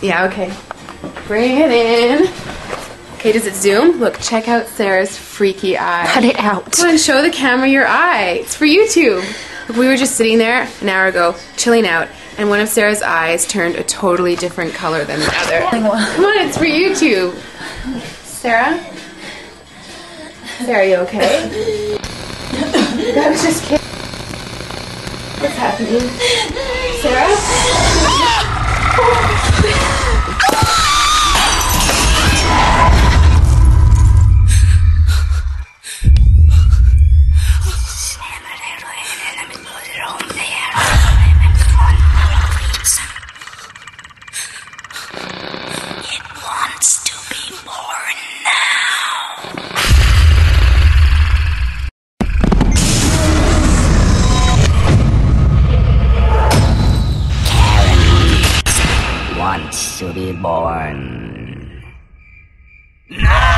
Yeah, okay. Bring it in. Okay, does it zoom? Look, check out Sarah's freaky eye. Cut it out. Come on, show the camera your eye. It's for YouTube. Look, we were just sitting there an hour ago, chilling out, and one of Sarah's eyes turned a totally different color than the other. Come on, it's for YouTube. Sarah? Sarah, you okay? I was just kidding. What's happening? Sarah? It wants to be born now. Karen wants to be born. No!